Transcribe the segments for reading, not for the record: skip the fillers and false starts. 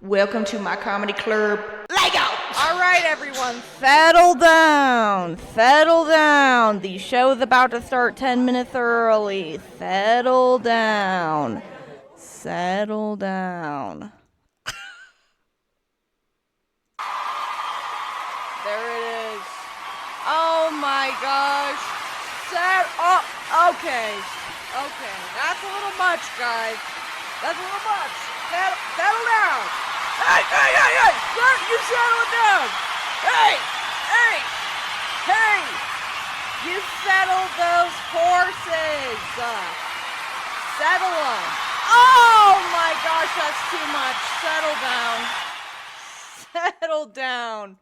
Welcome to my comedy club. Lego! All right, everyone, settle down. Settle down. The show's about to start 10 minutes early. Settle down. Settle down. There it is. Oh my gosh. Okay. Okay. That's a little much, guys. That's a little much. Settle down. Hey! You settle it down. Hey! You settle those horses. Settle them. Oh my gosh, that's too much. Settle down. Settle down.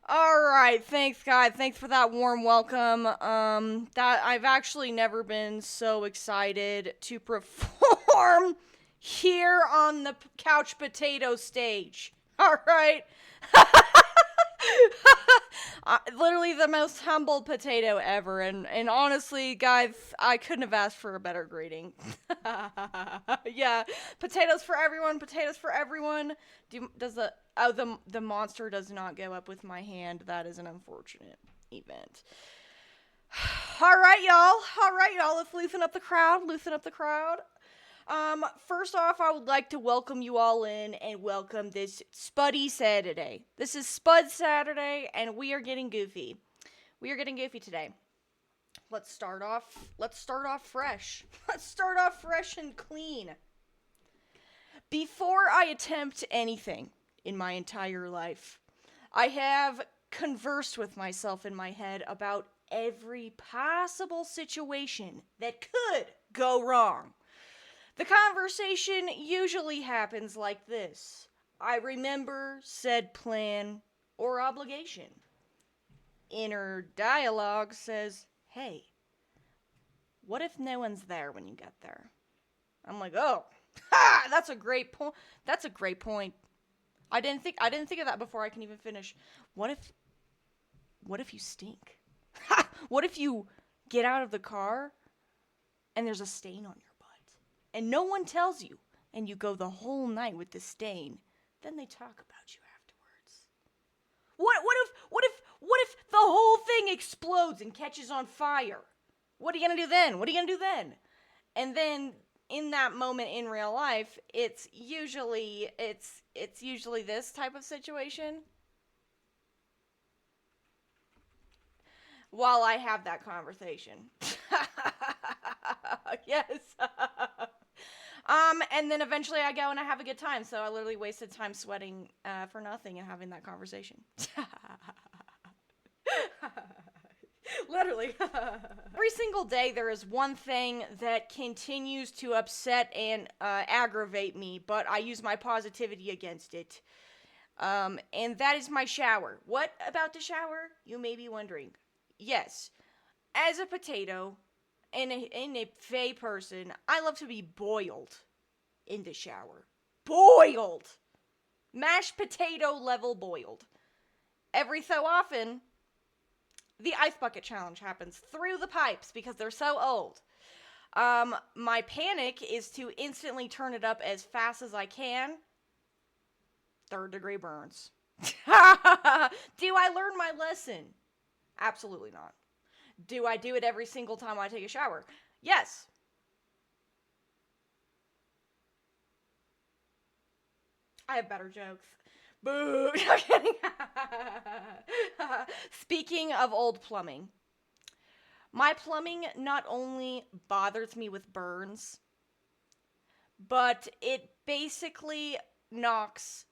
All right, thanks, guys. Thanks for that warm welcome. That I've actually never been so excited to perform here on the couch potato stage. All right. Literally the most humble potato ever, and honestly, guys, I couldn't have asked for a better greeting. Yeah, potatoes for everyone. Potatoes for everyone. The monster does not go up with my hand. That is an unfortunate event. All right, y'all. Let's loosen up the crowd. First off, I would like to welcome you all in and welcome this Spuddy Saturday. This is Spud Saturday, and we are getting goofy. We are getting goofy today. Let's start off fresh. Let's start off fresh and clean. Before I attempt anything in my entire life, I have conversed with myself in my head about every possible situation that could go wrong. The conversation usually happens like this. I remember said plan or obligation. Inner dialogue says, hey, what if no one's there when you get there? I'm like, oh, that's a great point. That's a great point. I didn't think of that before I can even finish. What if you stink? What if you get out of the car and there's a stain on your and no one tells you, and you go the whole night with the stain? Then they talk about you afterwards. What if the whole thing explodes and catches on fire? What are you gonna do then? And then in that moment in real life, it's usually this type of situation. While I have that conversation. Yes. And then eventually I go and I have a good time. So I literally wasted time sweating for nothing and having that conversation. Literally. Every single day there is one thing that continues to upset and aggravate me, but I use my positivity against it. And that is my shower. What about the shower? You may be wondering. Yes, as a potato and a fey person, I love to be boiled in the shower. Boiled! Mashed potato level boiled. Every so often, the ice bucket challenge happens through the pipes because they're so old. My panic is to instantly turn it up as fast as I can. 3rd-degree burns. Do I learn my lesson? Absolutely not. Do I do it every single time I take a shower? Yes. I have better jokes. Boo! No kidding. Speaking of old plumbing, my plumbing not only bothers me with burns, but it basically knocks.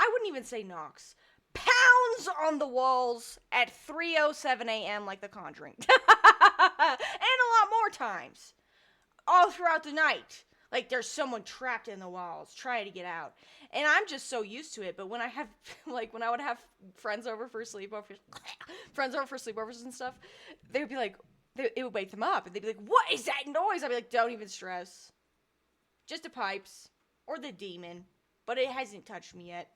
I wouldn't even say knocks. Pounds on the walls at 3:07 a.m. like The Conjuring. And a lot more times. All throughout the night. Like there's someone trapped in the walls trying to get out. And I'm just so used to it. But when I would have friends over for sleepovers and stuff, they would be like, it would wake them up. And they'd be like, what is that noise? I'd be like, don't even stress. Just the pipes. Or the demon. But it hasn't touched me yet.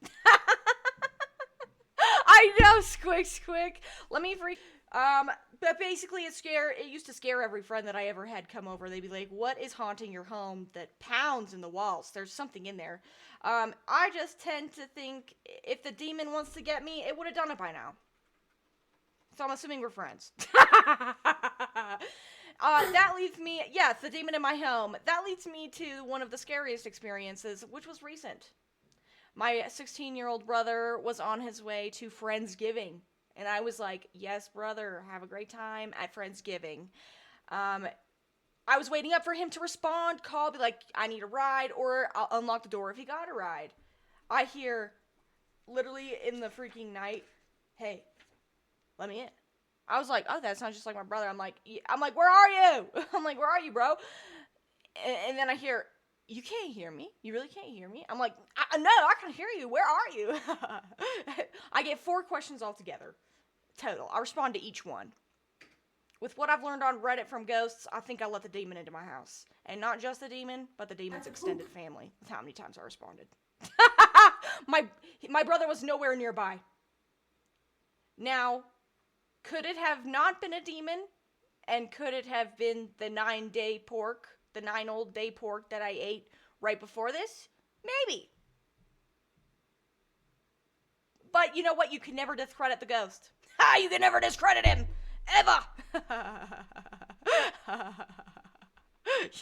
I know, squick. Let me But basically, it used to scare every friend that I ever had come over. They'd be like, what is haunting your home that pounds in the walls? There's something in there. I just tend to think if the demon wants to get me, it would have done it by now. So I'm assuming we're friends. That leads me, yes, the demon in my home. That leads me to one of the scariest experiences, which was recent. My 16-year-old brother was on his way to Friendsgiving. And I was like, yes, brother, have a great time at Friendsgiving. I was waiting up for him to respond, call, be like, I need a ride, or I'll unlock the door if he got a ride. I hear, literally in the freaking night, hey, let me in. I was like, oh, that sounds just like my brother. I'm like, where are you? I'm like, where are you, bro? And then I hear, you can't hear me. You really can't hear me. I'm like, no, I can hear you. Where are you? I get 4 questions altogether, total. I respond to each one. With what I've learned on Reddit from ghosts, I think I let the demon into my house. And not just the demon, but the demon's extended family. With how many times I responded. My brother was nowhere nearby. Now, could it have not been a demon? And could it have been the 9-day pork? The 9-old-day pork that I ate right before this? Maybe. But you know what? You can never discredit the ghost. Ha! You can never discredit him! Ever!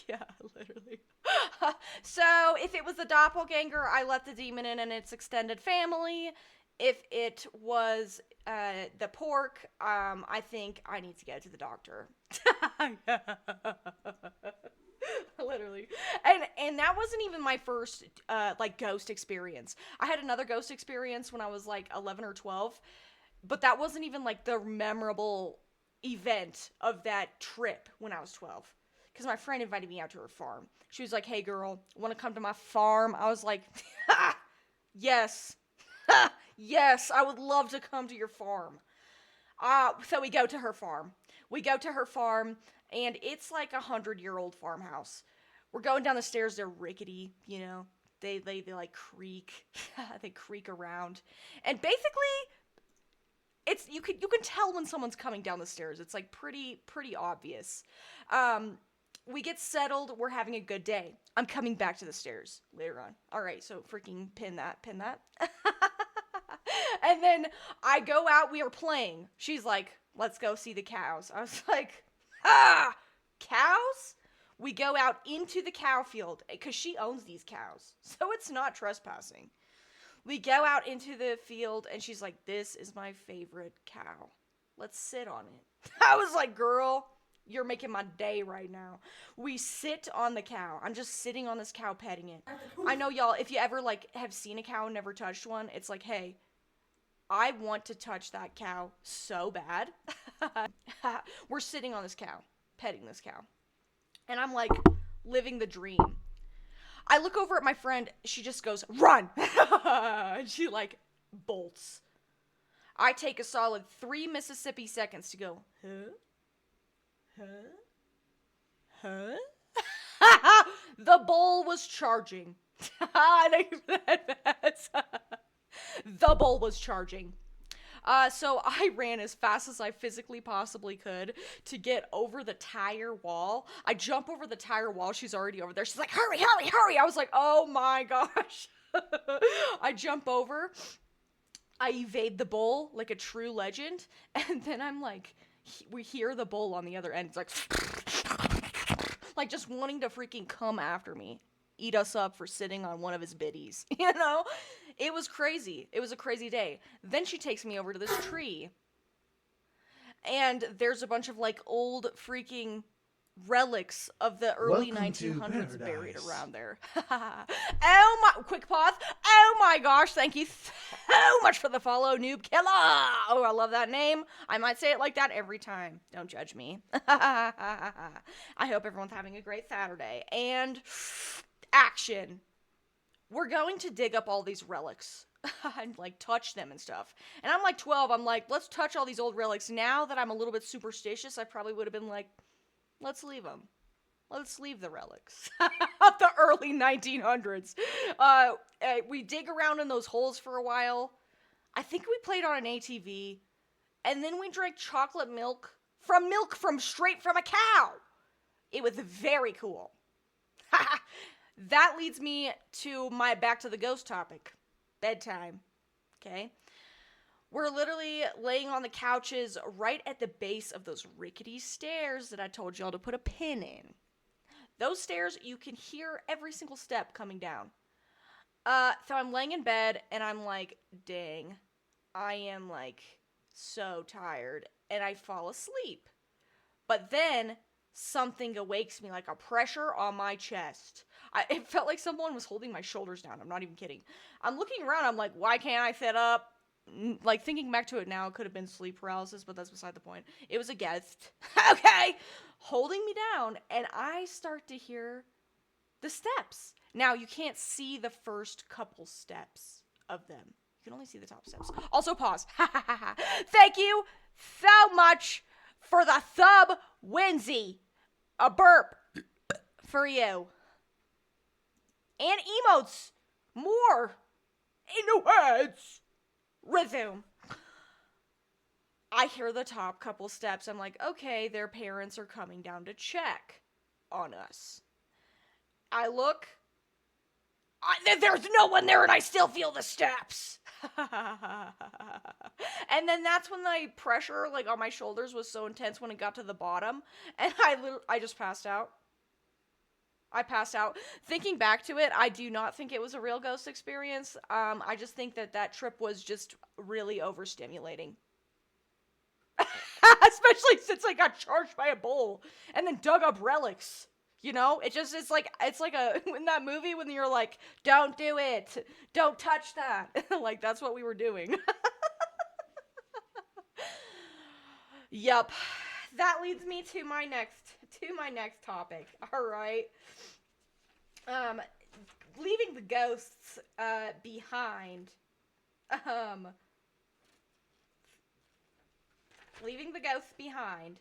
Yeah, literally. So, if it was the doppelganger, I let the demon in and its extended family. If it was the pork, I think I need to go to the doctor. Literally. And that wasn't even my first ghost experience. I had another ghost experience when I was like 11 or 12, but that wasn't even like the memorable event of that trip when I was 12. Because my friend invited me out to her farm. She was like, hey girl, want to come to my farm? I was like, yes. Yes, I would love to come to your farm. So we go to her farm. And it's like 100-year-old farmhouse. We're going down the stairs. They're rickety, you know. They like creak. They creak around. And basically, it's you can tell when someone's coming down the stairs. It's like pretty obvious. We get settled. We're having a good day. I'm coming back to the stairs later on. All right, so freaking pin that. And then I go out. We are playing. She's like, let's go see the cows. I was like, cows? We go out into the cow field because she owns these cows. So it's not trespassing. We go out into the field and she's like, this is my favorite cow. Let's sit on it. I was like, girl, you're making my day right now. We sit on the cow. I'm just sitting on this cow petting it. I know y'all, if you ever like have seen a cow and never touched one, it's like, hey, I want to touch that cow so bad. We're sitting on this cow, petting this cow. And I'm like living the dream. I look over at my friend. She just goes, run. And she like bolts. I take a solid 3 Mississippi seconds to go, huh? The bull was charging. The bull was charging. So I ran as fast as I physically possibly could to get over the tire wall. I jump over the tire wall. She's already over there. She's like, hurry. I was like, oh my gosh. I jump over. I evade the bull like a true legend. And then I'm like, we hear the bull on the other end. It's like just wanting to freaking come after me. Eat us up for sitting on one of his biddies, you know? It was crazy. It was a crazy day. Then she takes me over to this tree. And there's a bunch of like old freaking relics of the early 1900s buried around there. Oh my, quick pause. Oh my gosh, thank you so much for the follow, Noob Killer. Oh, I love that name. I might say it like that every time. Don't judge me. I hope everyone's having a great Saturday. And action. We're going to dig up all these relics and like touch them and stuff. And I'm like 12. I'm like, let's touch all these old relics. Now that I'm a little bit superstitious, I probably would have been like, let's leave them. Let's leave the relics of the early 1900s. We dig around in those holes for a while. I think we played on an ATV. And then we drank chocolate milk from milk from straight from a cow. It was very cool. That leads me to my back to the ghost topic. Bedtime. Okay? We're literally laying on the couches right at the base of those rickety stairs that I told y'all to put a pin in. Those stairs, you can hear every single step coming down. So I'm laying in bed, and I'm like, dang, I am, like, so tired, and I fall asleep. But then something awakes me, like a pressure on my chest. It felt like someone was holding my shoulders down. I'm not even kidding. I'm looking around. I'm like, why can't I sit up? Like, thinking back to it now, it could have been sleep paralysis, but that's beside the point. It was a ghost, okay, holding me down, and I start to hear the steps. Now, you can't see the first couple steps of them. You can only see the top steps. Also, pause. Thank you so much for the sub, Winsy. A burp for you. And emotes. More. In the words. Resume. I hear the top couple steps. I'm like, okay, their parents are coming down to check on us. I look. There's no one there, and I still feel the steps. And then that's when the pressure, like, on my shoulders was so intense when it got to the bottom, and I just passed out. I passed out. Thinking back to it, I do not think it was a real ghost experience. I just think that trip was just really overstimulating. Especially since I got charged by a bull and then dug up relics. You know, it's like in that movie when you're like, don't do it, don't touch that. Like, that's what we were doing. Yup. That leads me to my next topic. All right. Leaving the ghosts behind. Leaving the ghosts behind.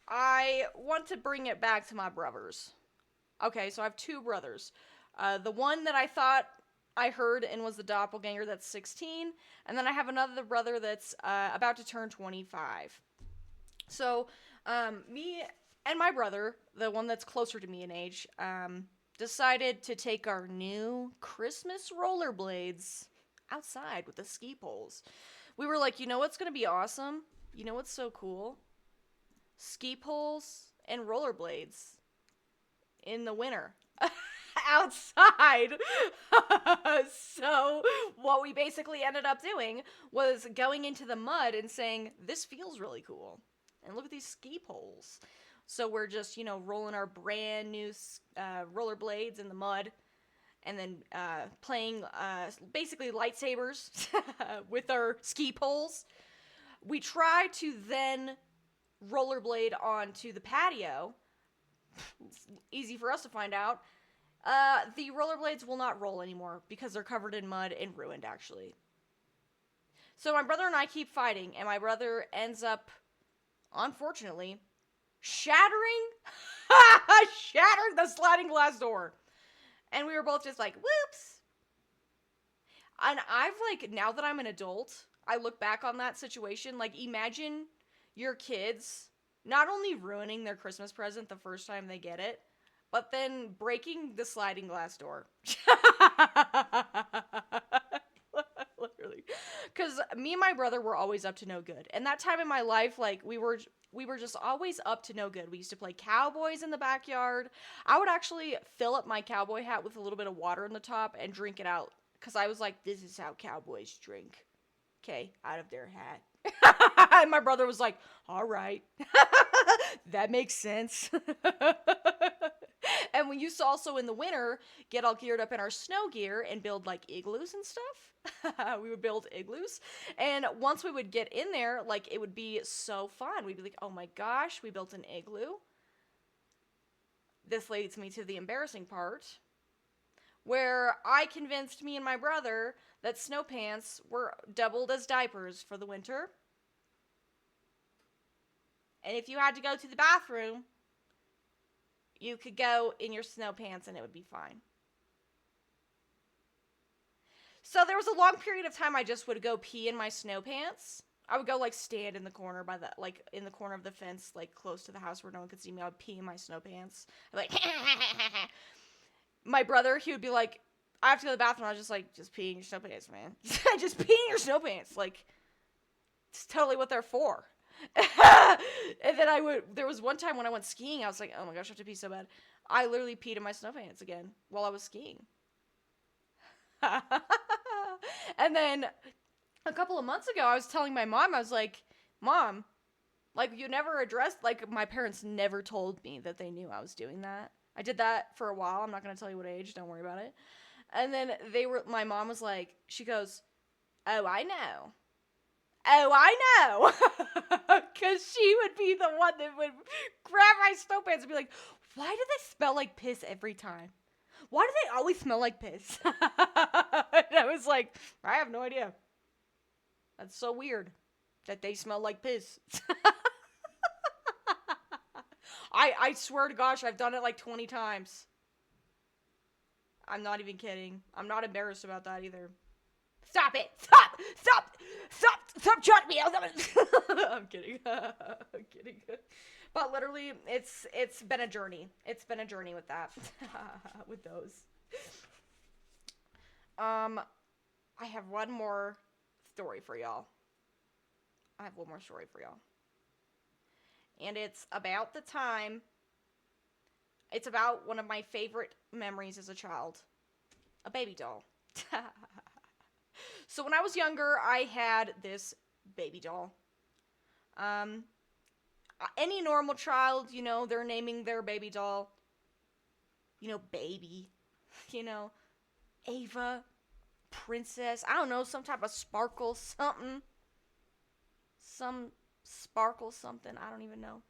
I want to bring it back to my brothers. Okay, so I have two brothers. The one that I thought I heard and was the doppelganger, that's 16. And then I have another brother that's about to turn 25. So, me and my brother, the one that's closer to me in age, decided to take our new Christmas rollerblades outside with the ski poles. We were like, you know what's going to be awesome? You know what's so cool? Ski poles and rollerblades in the winter outside. So what we basically ended up doing was going into the mud and saying, this feels really cool, and look at these ski poles. So we're just, rolling our brand new rollerblades in the mud, and then playing basically lightsabers with our ski poles. We try to then rollerblade onto the patio. It's easy for us to find out. The rollerblades will not roll anymore because they're covered in mud and ruined, actually. So my brother and I keep fighting, and my brother ends up, unfortunately, shattering the sliding glass door. And we were both just like, whoops. And now that I'm an adult, I look back on that situation, like, imagine your kids not only ruining their Christmas present the first time they get it, but then breaking the sliding glass door. Literally. Because me and my brother were always up to no good. And that time in my life, like, we were just always up to no good. We used to play cowboys in the backyard. I would actually fill up my cowboy hat with a little bit of water in the top and drink it out. Because I was like, this is how cowboys drink. Okay, out of their hat. And my brother was like, all right. That makes sense. And we used to also in the winter get all geared up in our snow gear and build like igloos and stuff. We would build igloos. And once we would get in there, like, it would be so fun. We'd be like, oh my gosh, we built an igloo. This leads me to the embarrassing part, where I convinced me and my brother that snow pants were doubled as diapers for the winter. And if you had to go to the bathroom, you could go in your snow pants and it would be fine. So there was a long period of time I just would go pee in my snow pants I would go, like, stand in the corner by the, like, in the corner of the fence, like, close to the house where no one could see me. I would pee in my snow pants. I'd like, my brother, he would be like, I have to go to the bathroom. I was just like, just pee in your snow pants, man. Just pee in your snow pants. Like, it's totally what they're for. And then there was one time when I went skiing, I was like, oh my gosh, I have to pee so bad. I literally peed in my snow pants again while I was skiing. And then a couple of months ago, I was telling my mom, I was like, Mom, like, you never addressed, like, my parents never told me that they knew I was doing that. I did that for a while. I'm not going to tell you what age. Don't worry about it. And then my mom was like, she goes, oh, I know. Oh, I know. Because she would be the one that would grab my snow pants and be like, why do they smell like piss every time? Why do they always smell like piss? And I was like, I have no idea. That's so weird that they smell like piss. I swear to gosh, I've done it like 20 times. I'm not even kidding. I'm not embarrassed about that either. Stop it! Stop judging me! I'm kidding. I'm kidding. But literally, it's been a journey. It's been a journey with that. With those. I have one more story for y'all. And it's about the time. It's about one of my favorite memories as a child. A baby doll. So when I was younger, I had this baby doll. Any normal child, you know, they're naming their baby doll, you know, baby, you know, Ava, princess, I don't know, some type of sparkle something. Some sparkle something, I don't even know.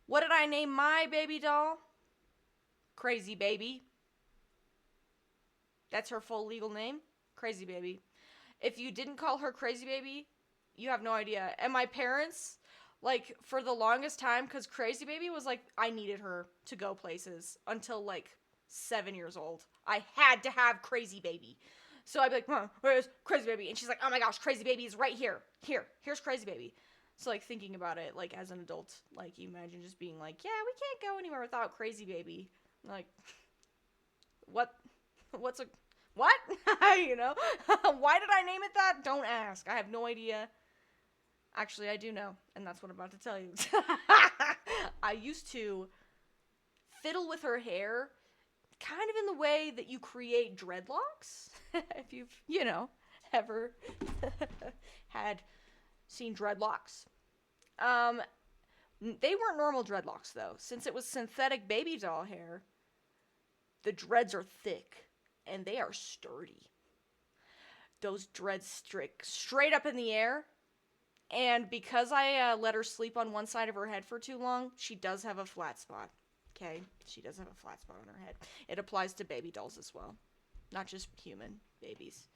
What did I name my baby doll? Crazy Baby. That's her full legal name. Crazy Baby. If you didn't call her Crazy Baby, you have no idea. And my parents, like, for the longest time, because Crazy Baby was like, I needed her to go places until, like, 7 years old. I had to have Crazy Baby. So I'd be like, Mom, where's Crazy Baby? And she's like, oh my gosh, Crazy Baby is right here. Here's Crazy Baby. So, like, thinking about it, like, as an adult, like, you imagine just being like, yeah, we can't go anywhere without Crazy Baby. Like, what? You know? Why did I name it that? Don't ask. I have no idea. Actually, I do know, and that's what I'm about to tell you. I used to fiddle with her hair, kind of in the way that you create dreadlocks. If you've, you know, ever had seen dreadlocks. They weren't normal dreadlocks, though. Since it was synthetic baby doll hair, the dreads are thick, and they are sturdy. Those dreads stick straight up in the air, and because I let her sleep on one side of her head for too long, she does have a flat spot. Okay? She does have a flat spot on her head. It applies to baby dolls as well. Not just human babies.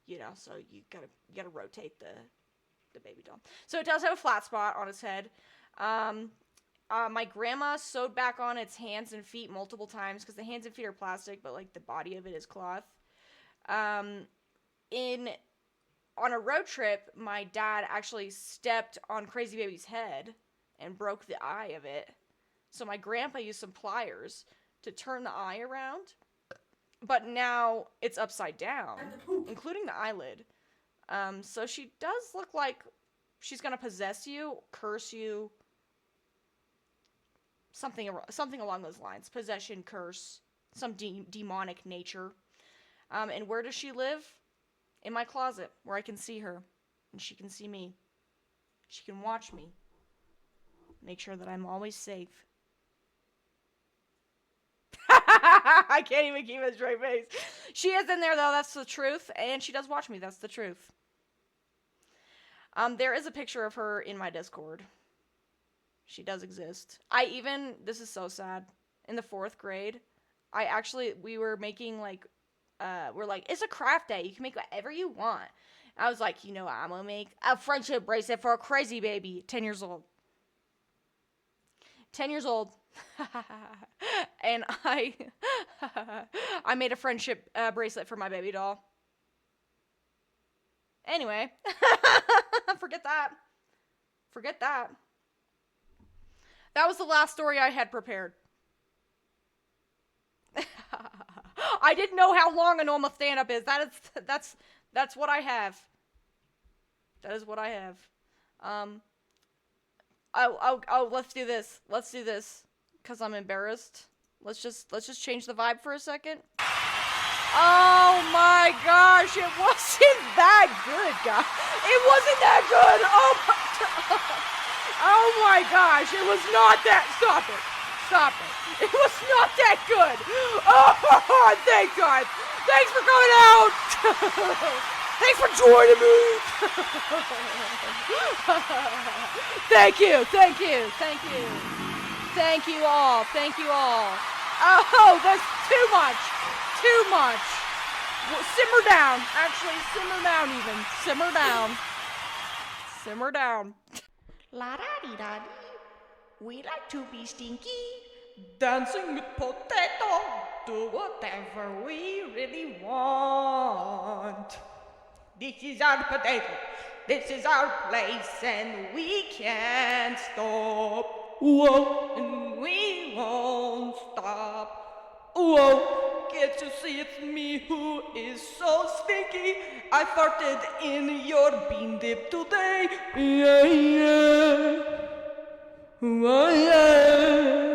You know, so you gotta rotate the baby doll. So it does have a flat spot on its head. My grandma sewed back on its hands and feet multiple times because the hands and feet are plastic, but like the body of it is cloth. On a road trip, my dad actually stepped on Crazy Baby's head and broke the eye of it. So my grandpa used some pliers to turn the eye around, but now it's upside down, including the eyelid. So she does look like she's gonna possess you, curse you, something along those lines. Possession, curse, some demonic nature. And where does she live? In my closet, where I can see her, and she can see me. She can watch me. Make sure that I'm always safe. I can't even keep a straight face. She is in there, though, that's the truth, and she does watch me, that's the truth. There is a picture of her in my Discord. She does exist. This is so sad, in the 4th grade, we were making, like, we're like, it's a craft day, you can make whatever you want. I was like, you know what, I'm gonna make a friendship bracelet for a Crazy Baby. 10 years old. 10 years old. And I made a friendship bracelet for my baby doll. Anyway, forget that. Forget that. That was the last story I had prepared. I didn't know how long a normal stand-up is. That's what I have. That is what I have. Let's do this. Let's do this. 'Cause I'm embarrassed. Let's just change the vibe for a second. Oh my gosh, it wasn't that good, guys. It wasn't that good. Oh my god. Oh my gosh, it was not that. Stop it. Stop it. It was not that good. Oh, thank God. Thanks for coming out. Thanks for joining me. Thank you. Thank you. Thank you. Thank you all. Thank you all. Oh, that's too much. Too much. Well, simmer down. Actually, simmer down even. Simmer down. Simmer down. La-da-dee-da-dee. We like to be stinky. Dancing with potato. Do whatever we really want. This is our potato. This is our place, and we can't stop. Whoa. And we won't stop. Whoa. Can't you see it's me who is so stinky? I farted in your bean dip today. Yeah, yeah. Oh, yeah.